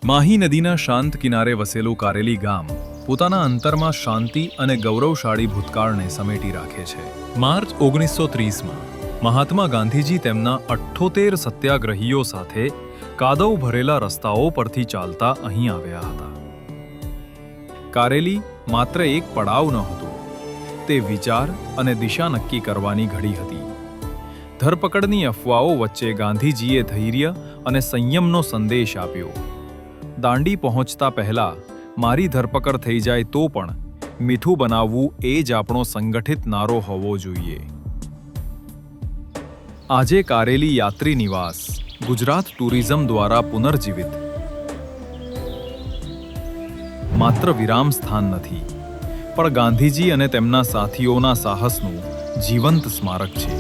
માહી નદીના શાંત કિનારે વસેલું કારેલી ગામ પોતાના અંતરમાં શાંતિ અને ગૌરવશાળી ભૂતકાળને સમેટી રાખે છે. માર્ચ 1930માં મહાત્મા ગાંધીજી તેમના 78 સત્યાગ્રહીઓ સાથે કાદવ ભરેલા રસ્તાઓ પરથી ચાલતા અહીં આવ્યા હતા. કારેલી માત્ર એક પડાવ ન હતું, તે વિચાર અને દિશા નક્કી કરવાની ઘડી હતી. ધરપકડની અફવાઓ વચ્ચે ગાંધીજીએ ધૈર્ય અને સંયમનો સંદેશ આપ્યો. દાંડી પહોંચતા પહેલા મારી ધરપકડ થઈ જાય તો પણ મીઠું બનાવવું એ જ આપણો સંગઠિત નારો હોવો જોઈએ. આજે કારેલી યાત્રી નિવાસ ગુજરાત ટુરિઝમ દ્વારા પુનર્જીવિત માત્ર વિરામ સ્થાન નથી, પણ ગાંધીજી અને તેમના સાથીઓના સાહસનું જીવંત સ્મારક છે.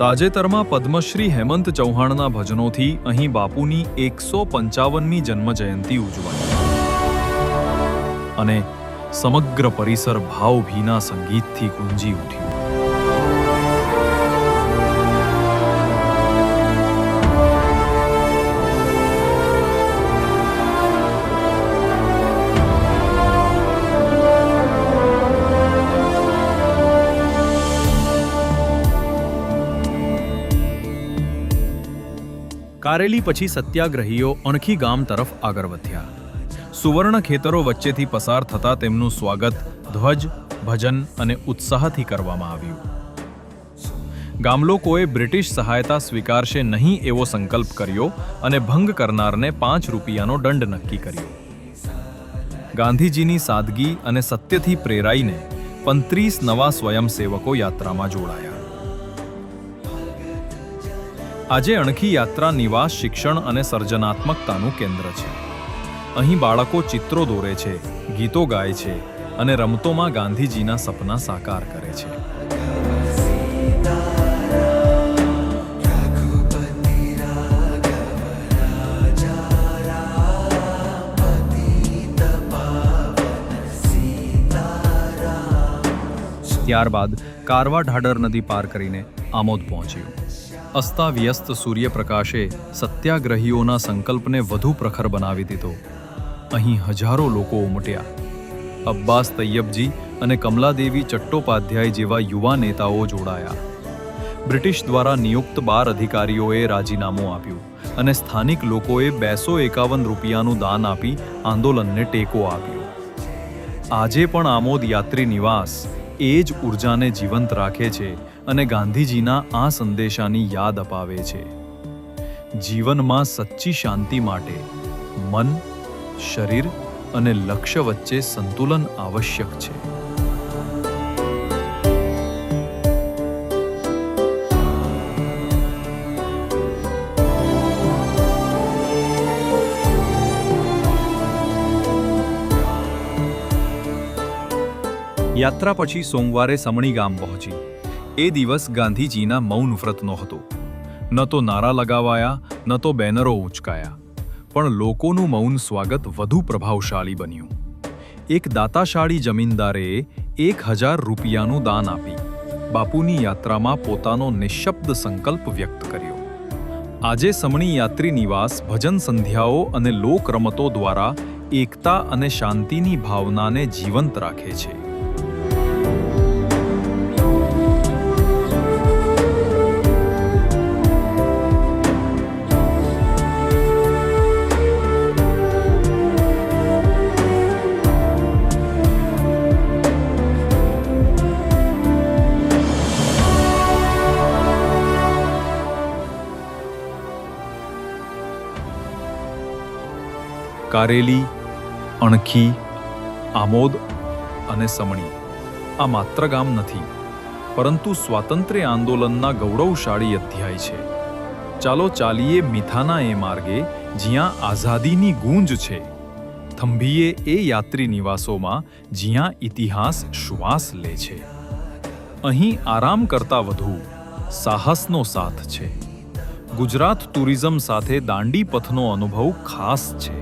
તાજેતરમાં પદ્મશ્રી હેમંત ચૌહાણના ભજનોથી અહીં બાપુની 155મી જન્મજયંતિ ઉજવાઈ અને સમગ્ર પરિસર ભાવભીના સંગીતથી ગુંજી ઉઠ્યું. કારેલી પછી સત્યાગ્રહીઓ અણખી ગામ તરફ આગળ વધ્યા. સુવર્ણ ખેતરો વચ્ચેથી પસાર થતા તેમનું સ્વાગત ધ્વજ, ભજન અને ઉત્સાહથી કરવામાં આવ્યું. ગામલોકોએ બ્રિટિશ સહાયતા સ્વીકારશે નહીં એવો સંકલ્પ કર્યો અને ભંગ કરનારને 5 રૂપિયાનો દંડ નક્કી કર્યો. ગાંધીજીની સાદગી અને સત્યથી પ્રેરાઈને 35 નવા સ્વયંસેવકો યાત્રામાં જોડાયા. આજે અણખી યાત્રા નિવાસ શિક્ષણ અને સર્જનાત્મકતાનું કેન્દ્ર છે. અહીં બાળકો ચિત્રો દોરે છે, ગીતો ગાય છે અને રમતોમાં ગાંધીજીના સપના સાકાર કરે છે. ત્યારબાદ કારવા ઢાઢર નદી પાર કરીને આમોદ પહોંચ્યું. અસ્તાવ્યસ્ત સૂર્યપ્રકાશે સત્યાગ્રહીઓના સંકલ્પને વધુ પ્રખર બનાવી દીધો. અહીં હજારો લોકો ઉમટ્યા. અબ્બાસ તૈયબજી અને કમલાદેવી ચટ્ટોપાધ્યાય જેવા યુવા નેતાઓ જોડાયા. બ્રિટિશ દ્વારા નિયુક્ત 12 અધિકારીઓએ રાજીનામું આપ્યું અને સ્થાનિક લોકોએ 251 રૂપિયાનું દાન આપી આંદોલનને ટેકો આપ્યો. આજે પણ આમોદ યાત્રી નિવાસ એ જ ઉર્જાને જીવંત રાખે છે અને ગાંધીજીના આ સંદેશાની યાદ અપાવે છે. જીવનમાં સચ્ચી શાંતિ માટે મન, શરીર અને લક્ષ્ય વચ્ચે સંતુલન આવશ્યક છે. યાત્રા પછી સોમવારે સમણી ગામ પહોંચી. એ દિવસ ગાંધીજીના મૌન વ્રતનો હતો. ન તો નારા લગાવાયા, ન તો બેનરો ઊંચકાયા, પણ લોકોનું મૌન સ્વાગત વધુ પ્રભાવશાળી બન્યું. એક દાતાશાળી જમીનદારે 1000 રૂપિયાનું દાન આપી બાપુની યાત્રામાં પોતાનો નિઃશબ્દ સંકલ્પ વ્યક્ત કર્યો. આજે સમણી યાત્રી નિવાસ ભજન સંધ્યાઓ અને લોક રમતો દ્વારા એકતા અને શાંતિની ભાવનાને જીવંત રાખે છે. કારેલી, અણખી, આમોદ અને સમણી આ માત્ર ગામ નથી, પરંતુ સ્વાતંત્ર્ય આંદોલનના ગૌરવશાળી અધ્યાય છે. ચાલો ચાલીએ મીઠાના એ માર્ગે જ્યાં આઝાદીની ગૂંજ છે, થંભીએ એ યાત્રી નિવાસોમાં જ્યાં ઇતિહાસ શ્વાસ લે છે. અહીં આરામ કરતા વધુ સાહસનો સાથ છે. ગુજરાત ટુરિઝમ સાથે દાંડી પથનો અનુભવ ખાસ છે.